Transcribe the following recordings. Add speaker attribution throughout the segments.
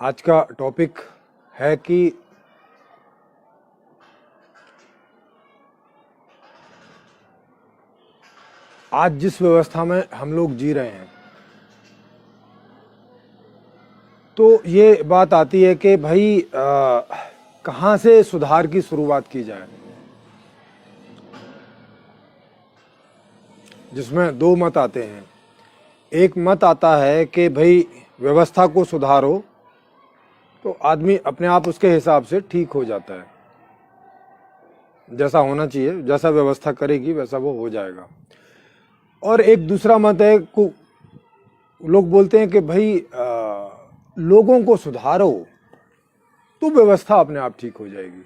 Speaker 1: आज का टॉपिक है कि आज जिस व्यवस्था में हम लोग जी रहे हैं, तो ये बात आती है कि भाई कहाँ से सुधार की शुरुआत की जाए, जिसमें दो मत आते हैं। एक मत आता है कि भाई व्यवस्था को सुधारो, तो आदमी अपने आप उसके हिसाब से ठीक हो जाता है, जैसा होना चाहिए, जैसा व्यवस्था करेगी वैसा वो हो जाएगा। और एक दूसरा मत है को लोग बोलते हैं कि भाई लोगों को सुधारो तो व्यवस्था अपने आप ठीक हो जाएगी।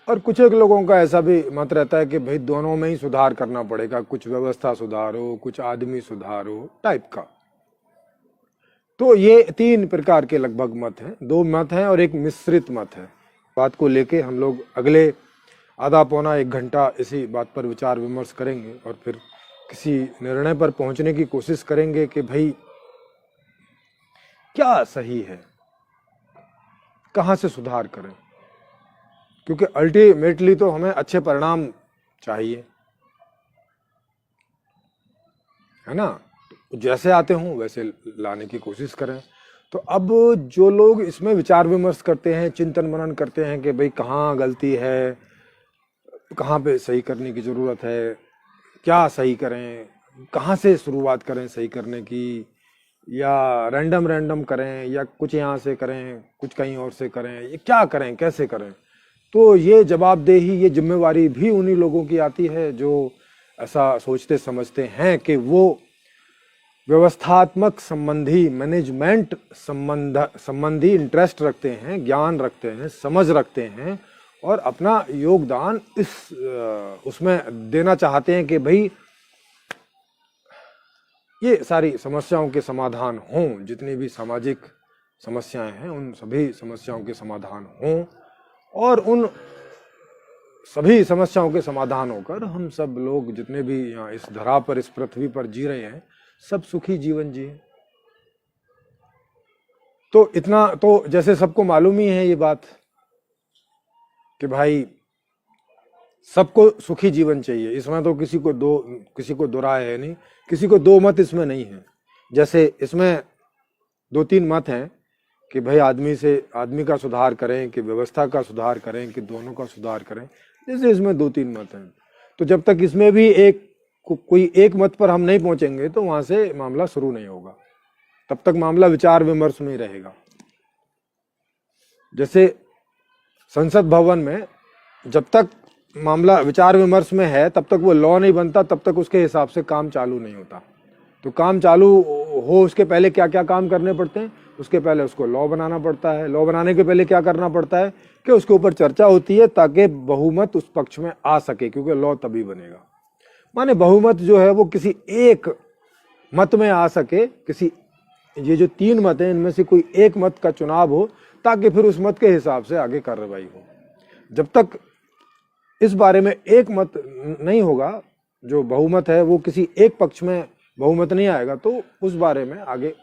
Speaker 1: और कुछ एक लोगों का ऐसा भी मत रहता है कि भाई दोनों में ही सुधार करना पड़ेगा, कुछ व्यवस्था सुधारो कुछ आदमी सुधारो टाइप का। तो ये तीन प्रकार के लगभग मत हैं, दो मत हैं और एक मिश्रित मत है। बात को लेके हम लोग अगले आधा पौना एक घंटा इसी बात पर विचार विमर्श करेंगे और फिर किसी निर्णय पर पहुंचने की कोशिश करेंगे कि भाई क्या सही है, कहां से सुधार करें, क्योंकि अल्टीमेटली तो हमें अच्छे परिणाम चाहिए, है ना। जैसे आते हों वैसे लाने की कोशिश करें। तो अब जो लोग इसमें विचार विमर्श करते हैं, चिंतन मनन करते हैं कि भाई कहाँ गलती है, कहाँ पे सही करने की ज़रूरत है, क्या सही करें, कहाँ से शुरुआत करें सही करने की, या रैंडम करें, या कुछ यहाँ से करें कुछ कहीं और से करें, ये क्या करें कैसे करें। तो ये जवाबदेही, ये जिम्मेवारी भी उन्हीं लोगों की आती है जो ऐसा सोचते समझते हैं कि वो व्यवस्थात्मक संबंधी, मैनेजमेंट संबंधी इंटरेस्ट रखते हैं, ज्ञान रखते हैं, समझ रखते हैं और अपना योगदान उसमें देना चाहते हैं कि भाई ये सारी समस्याओं के समाधान हों, जितनी भी सामाजिक समस्याएं हैं उन सभी समस्याओं के समाधान हों, और उन सभी समस्याओं के समाधान होकर हम सब लोग जितने भी यहाँ इस धरा पर, इस पृथ्वी पर जी रहे हैं, सब सुखी जीवन जिए। तो इतना तो जैसे सबको मालूम ही है ये बात कि भाई सबको सुखी जीवन चाहिए, इसमें तो किसी को दो राय है नहीं, किसी को दो मत इसमें नहीं है। जैसे इसमें दो तीन मत हैं कि भाई आदमी का सुधार करें, कि व्यवस्था का सुधार करें, कि दोनों का सुधार करें, जैसे इसमें दो तीन मत हैं। तो जब तक इसमें भी कोई एक मत पर हम नहीं पहुंचेंगे तो वहां से मामला शुरू नहीं होगा, तब तक मामला विचार विमर्श में ही रहेगा। जैसे संसद भवन में जब तक मामला विचार विमर्श में है तब तक वो लॉ नहीं बनता, तब तक उसके हिसाब से काम चालू नहीं होता। तो काम चालू हो उसके पहले क्या क्या काम करने पड़ते हैं, उसके पहले उसको लॉ बनाना पड़ता है। लॉ बनाने के पहले क्या करना पड़ता है कि उसके ऊपर चर्चा होती है ताकि बहुमत उस पक्ष में आ सके, क्योंकि लॉ तभी बनेगा। माने बहुमत जो है वो किसी एक मत में आ सके, ये जो तीन मत हैं इनमें से कोई एक मत का चुनाव हो, ताकि फिर उस मत के हिसाब से आगे कार्रवाई हो। जब तक इस बारे में एक मत नहीं होगा, जो बहुमत है वो किसी एक पक्ष में बहुमत नहीं आएगा, तो उस बारे में आगे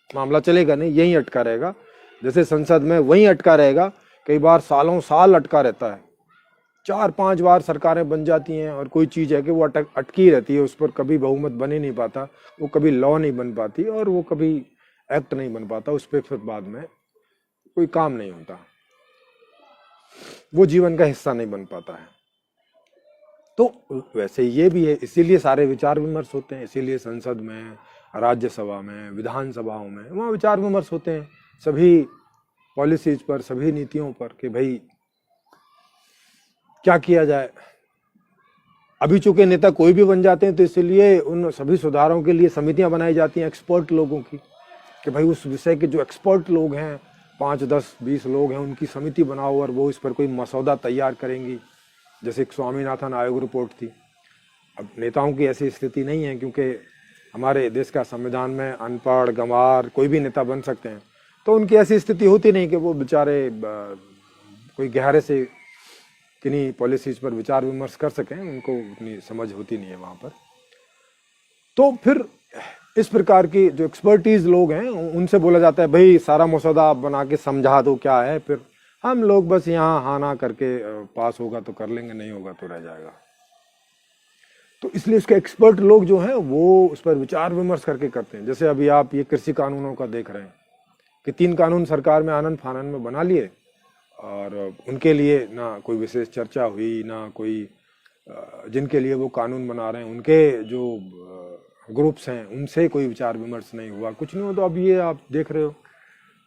Speaker 1: मामला चलेगा नहीं, यहीं अटका रहेगा। जैसे संसद में वहीं अटका रहेगा, कई बार सालों साल अटका रहता है, 4-5 बार सरकारें बन जाती हैं और कोई चीज़ है कि वो अटकी रहती है, उस पर कभी बहुमत बन ही नहीं पाता, वो कभी लॉ नहीं बन पाती और वो कभी एक्ट नहीं बन पाता, उस पर फिर बाद में कोई काम नहीं होता, वो जीवन का हिस्सा नहीं बन पाता है। तो वैसे ये भी है, इसीलिए सारे विचार विमर्श होते हैं, इसीलिए संसद में, राज्यसभा में, विधानसभाओं में वहाँ विचार विमर्श होते हैं सभी पॉलिसीज पर, सभी नीतियों पर कि भाई क्या किया जाए। अभी चूंकि नेता कोई भी बन जाते हैं तो इसलिए उन सभी सुधारों के लिए समितियां बनाई जाती हैं एक्सपर्ट लोगों की, कि भाई उस विषय के जो एक्सपर्ट लोग हैं, 5, 10, 20 लोग हैं, उनकी समिति बनाओ और वो इस पर कोई मसौदा तैयार करेंगी, जैसे एक स्वामीनाथन आयोग रिपोर्ट थी। अब नेताओं की ऐसी स्थिति नहीं है, क्योंकि हमारे देश का संविधान में अनपढ़ गंवार कोई भी नेता बन सकते हैं, तो उनकी ऐसी स्थिति होती नहीं कि वो बेचारे कोई गहरे से किन्हीं पॉलिसीज पर विचार विमर्श कर सकें, उनको उतनी समझ होती नहीं है वहाँ पर। तो फिर इस प्रकार की जो एक्सपर्टीज लोग हैं उनसे बोला जाता है भाई सारा मसौदा आप बना के समझा दो क्या है, फिर हम लोग बस यहाँ हाँ ना करके पास होगा तो कर लेंगे, नहीं होगा तो रह जाएगा। तो इसलिए उसके एक्सपर्ट लोग जो हैं वो उस पर विचार विमर्श करके करते हैं। जैसे अभी आप ये कृषि कानूनों का देख रहे हैं कि 3 कानून सरकार में आनंद फानन में बना लिए और उनके लिए ना कोई विशेष चर्चा हुई, ना कोई जिनके लिए वो कानून बना रहे हैं उनके जो ग्रुप्स हैं उनसे कोई विचार विमर्श नहीं हुआ, कुछ नहीं हुआ। तो अब ये आप देख रहे हो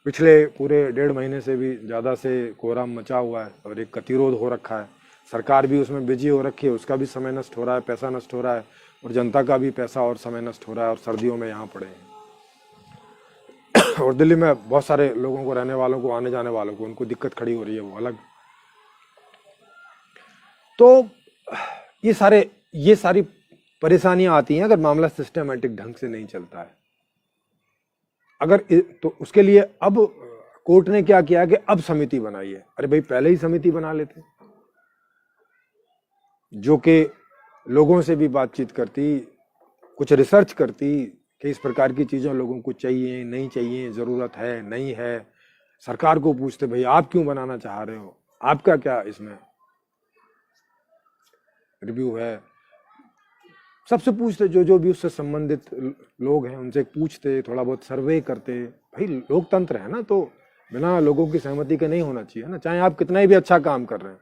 Speaker 1: पिछले पूरे 1.5 महीने से भी ज़्यादा से कोहराम मचा हुआ है और एक गतिरोध हो रखा है। सरकार भी उसमें बिजी हो रखी है, उसका भी समय नष्ट हो रहा है, पैसा नष्ट हो रहा है और जनता का भी पैसा और समय नष्ट हो रहा है और सर्दियों में यहाँ पड़े हैं। और दिल्ली में बहुत सारे लोगों को, रहने वालों को, आने जाने वालों को, उनको दिक्कत खड़ी हो रही है, वो अलग। तो ये सारी परेशानियां आती हैं अगर मामला सिस्टमैटिक ढंग से नहीं चलता है। अगर तो उसके लिए अब कोर्ट ने क्या किया कि अब समिति बनाई है। अरे भाई पहले ही समिति बना लेते जो कि लोगों से भी बातचीत करती, कुछ रिसर्च करती कि इस प्रकार की चीजें लोगों को चाहिए नहीं चाहिए, जरूरत है नहीं है। सरकार को पूछते भाई आप क्यों बनाना चाह रहे हो, आपका क्या इसमें रिव्यू है, सबसे पूछते, जो भी उससे संबंधित लोग हैं उनसे पूछते, थोड़ा बहुत सर्वे करते। भाई लोकतंत्र है ना, तो बिना लोगों की सहमति के नहीं होना चाहिए ना। चाहे आप कितना भी अच्छा काम कर रहे हैं,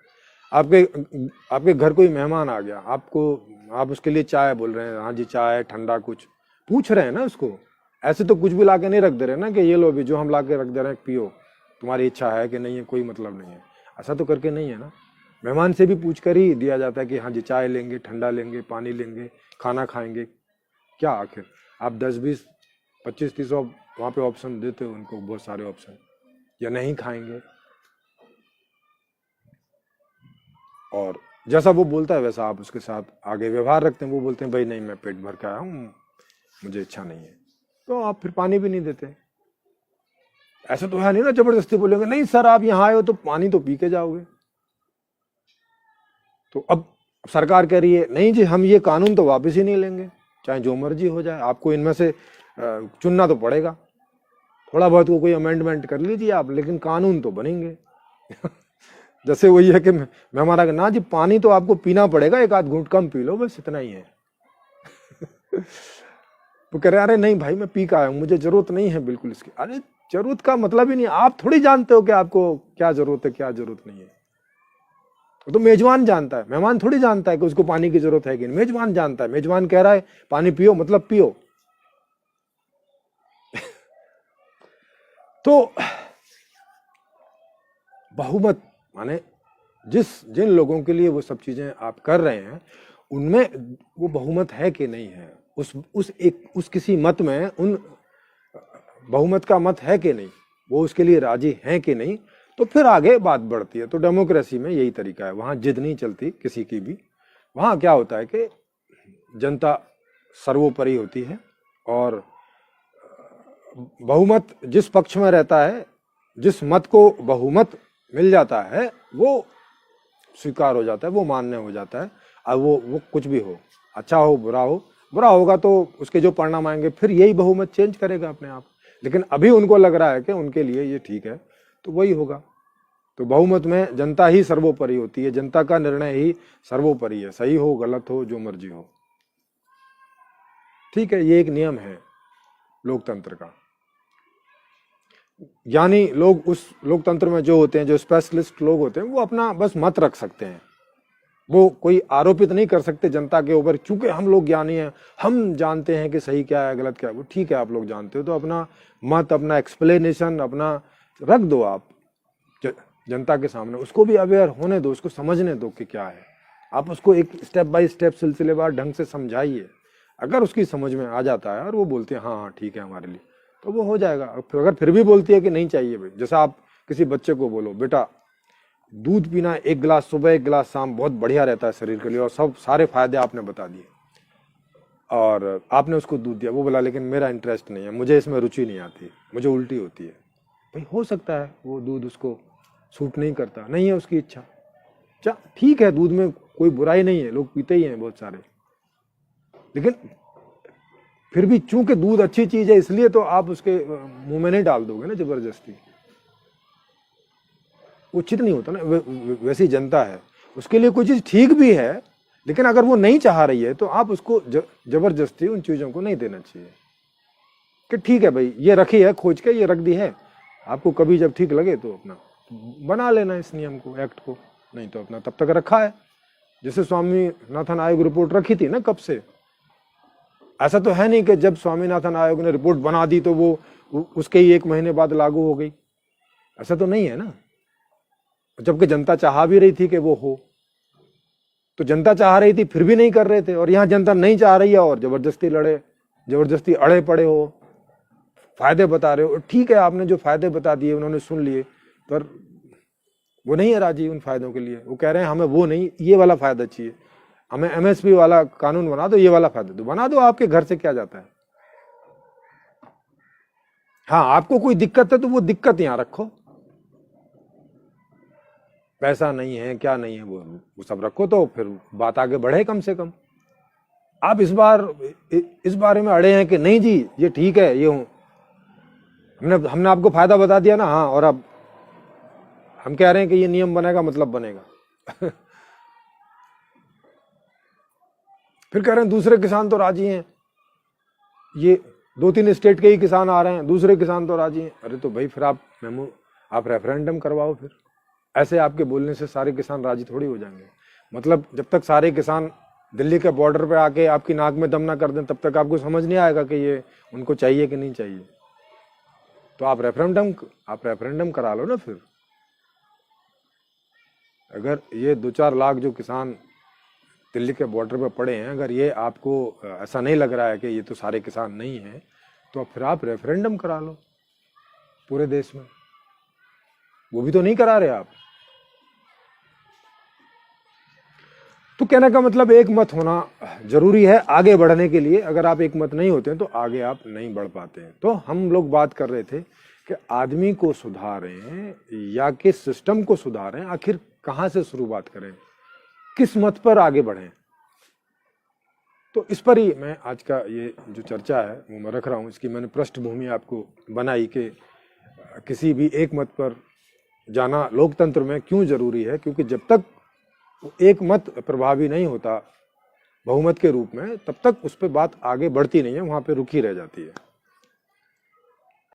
Speaker 1: आपके घर कोई मेहमान आ गया, आप उसके लिए चाय बोल रहे हैं, हाँ जी चाय, ठंडा, कुछ पूछ रहे हैं ना उसको। ऐसे तो कुछ भी ला के नहीं रख दे रहे ना कि ये लो भी जो हम ला के रख दे रहे हैं पियो, तुम्हारी इच्छा है कि नहीं है, कोई मतलब नहीं है, ऐसा तो करके नहीं है ना। मेहमान से भी पूछ कर ही दिया जाता है कि हाँ जी चाय लेंगे, ठंडा लेंगे, पानी लेंगे, खाना खाएंगे क्या। आखिर आप 10, 20, 25, 30 वहाँ पे ऑप्शन देते हो उनको, बहुत सारे ऑप्शन, या नहीं खाएंगे। और जैसा वो बोलता है वैसा आप उसके साथ आगे व्यवहार रखते हैं। वो बोलते हैं भाई नहीं मैं पेट भर के आया हूँ, मुझे इच्छा नहीं है, तो आप फिर पानी भी नहीं देते। ऐसा तो है नहीं ना जबरदस्ती बोलेंगे नहीं सर आप यहाँ आए हो तो पानी तो पी के जाओगे। तो अब सरकार कह रही है नहीं जी हम ये कानून तो वापस ही नहीं लेंगे, चाहे जो मर्जी हो जाए, आपको इनमें से चुनना तो पड़ेगा। थोड़ा बहुत कोई अमेंडमेंट कर लीजिए आप, लेकिन कानून तो बनेंगे। जैसे वही है कि मेहमान आ गया, ना जी पानी तो आपको पीना पड़ेगा, 1 आध घूंट कम पी लो, बस इतना ही है। वो कह रहे अरे नहीं भाई मैं पी के आया हूं, मुझे जरूरत नहीं है बिल्कुल इसकी। अरे जरूरत का मतलब ही नहीं, आप थोड़ी जानते हो कि आपको क्या जरूरत है क्या जरूरत नहीं है। तो मेजबान जानता है, मेहमान थोड़ी जानता है कि उसको पानी की जरूरत है कि नहीं। मेजबान जानता है, मेजबान कह रहा है पानी पियो मतलब पियो। तो बहुमत माने जिन लोगों के लिए वो सब चीजें आप कर रहे हैं उनमें वो बहुमत है कि नहीं है, उस किसी मत में उन बहुमत का मत है कि नहीं, वो उसके लिए राजी हैं कि नहीं, तो फिर आगे बात बढ़ती है। तो डेमोक्रेसी में यही तरीका है, वहां जिद नहीं चलती किसी की भी। वहां क्या होता है कि जनता सर्वोपरि होती है और बहुमत जिस पक्ष में रहता है, जिस मत को बहुमत मिल जाता है वो स्वीकार हो जाता है, वो मान्य हो जाता है। अब वो कुछ भी हो, अच्छा हो बुरा हो, बुरा होगा तो उसके जो परिणाम आएंगे फिर यही बहुमत चेंज करेगा अपने आप। लेकिन अभी उनको लग रहा है कि उनके लिए ये ठीक है तो वही होगा। तो बहुमत में जनता ही सर्वोपरि होती है, जनता का निर्णय ही सर्वोपरि है, सही हो गलत हो जो मर्जी हो। ठीक है, ये एक नियम है लोकतंत्र का। यानी लोग उस लोकतंत्र में जो होते हैं, जो स्पेशलिस्ट लोग होते हैं, वो अपना बस मत रख सकते हैं, वो कोई आरोपित नहीं कर सकते जनता के ऊपर, क्योंकि हम लोग ज्ञानी हैं, हम जानते हैं कि सही क्या है गलत क्या है। वो ठीक है आप लोग जानते हो तो अपना मत, अपना एक्सप्लेनेशन अपना रख दो आप जनता के सामने, उसको भी अवेयर होने दो, उसको समझने दो कि क्या है। आप उसको एक स्टेप बाय स्टेप सिलसिलेवार ढंग से समझाइए। अगर उसकी समझ में आ जाता है और वो बोलते हैं हाँ हाँ ठीक है हमारे लिए, तो वो हो जाएगा। अगर फिर भी बोलती है कि नहीं चाहिए भाई, जैसा आप किसी बच्चे को बोलो बेटा दूध पीना 1 गिलास सुबह 1 गिलास शाम बहुत बढ़िया रहता है शरीर के लिए, और सब सारे फायदे आपने बता दिए, और आपने उसको दूध दिया, वो बोला लेकिन मेरा इंटरेस्ट नहीं है, मुझे इसमें रुचि नहीं आती, मुझे उल्टी होती है। भाई हो सकता है वो दूध उसको सूट नहीं करता, नहीं है उसकी इच्छा, ठीक है, दूध में कोई बुराई नहीं है, लोग पीते ही हैं बहुत सारे, लेकिन फिर भी चूंकि दूध अच्छी चीज है इसलिए तो आप उसके मुंह में नहीं डाल दोगे ना जबरदस्ती, उचित नहीं होता ना। वैसी जनता है, उसके लिए कोई चीज ठीक भी है, लेकिन अगर वो नहीं चाह रही है तो आप उसको जबरदस्ती उन चीजों को नहीं देना चाहिए कि ठीक है भाई ये रखी है खोज के, ये रख दी है, आपको कभी जब ठीक लगे तो अपना बना लेना इस नियम को, एक्ट को, नहीं तो अपना तब तक रखा है। जैसे स्वामीनाथन आयोग रिपोर्ट रखी थी ना कब से, ऐसा तो है नहीं कि जब स्वामीनाथन आयोग ने रिपोर्ट बना दी तो वो उसके ही 1 महीने बाद लागू हो गई, ऐसा तो नहीं है ना। जबकि जनता चाह भी रही थी कि वो हो, तो जनता चाह रही थी फिर भी नहीं कर रहे थे, और यहां जनता नहीं चाह रही है और जबरदस्ती लड़े, जबरदस्ती अड़े पड़े हो, फायदे बता रहे हो। ठीक है, आपने जो फायदे बता दिए उन्होंने सुन लिए, पर वो नहीं है राजी उन फायदों के लिए। वो कह रहे हैं हमें वो नहीं, ये वाला फायदा चाहिए, हमें एमएसपी वाला कानून बना दो, ये वाला फायदा दो, बना दो, आपके घर से क्या जाता है। हाँ, आपको कोई दिक्कत है तो वो दिक्कत यहां रखो, पैसा नहीं है क्या नहीं है वो सब रखो, तो फिर बात आगे बढ़े। कम से कम आप इस बारे में अड़े हैं कि नहीं जी ये ठीक है, ये हमने आपको फायदा बता दिया ना, हाँ, और अब हम कह रहे हैं कि ये नियम बनेगा मतलब बनेगा। फिर कह रहे हैं दूसरे किसान तो राजी हैं, ये 2-3 स्टेट के ही किसान आ रहे हैं, दूसरे किसान तो राजी हैं। अरे तो भाई फिर आप रेफरेंडम करवाओ। फिर ऐसे आपके बोलने से सारे किसान राजी थोड़ी हो जाएंगे। मतलब जब तक सारे किसान दिल्ली के बॉर्डर पे आके आपकी नाक में दम ना कर दें तब तक आपको समझ नहीं आएगा कि ये उनको चाहिए कि नहीं चाहिए। तो आप रेफरेंडम करा लो ना। फिर अगर ये 2-4 लाख जो किसान दिल्ली के बॉर्डर पे पड़े हैं, अगर ये आपको ऐसा नहीं लग रहा है कि ये तो सारे किसान नहीं हैं, तो फिर आप रेफरेंडम करा लो पूरे देश में। वो भी तो नहीं करा रहे आप। तो कहने का मतलब एक मत होना जरूरी है आगे बढ़ने के लिए। अगर आप एक मत नहीं होते हैं तो आगे आप नहीं बढ़ पाते हैं। तो हम लोग बात कर रहे थे कि आदमी को सुधारें या कि सिस्टम को सुधारें, आखिर कहां से शुरुआत करें, किस मत पर आगे बढ़ें। तो इस पर ही मैं आज का ये जो चर्चा है वो मैं रख रहा हूं। इसकी मैंने पृष्ठभूमि आपको बनाई कि किसी भी एक मत पर जाना लोकतंत्र में क्यों जरूरी है, क्योंकि जब तक एक मत प्रभावी नहीं होता बहुमत के रूप में, तब तक उस पर बात आगे बढ़ती नहीं है, वहां पे रुकी रह जाती है।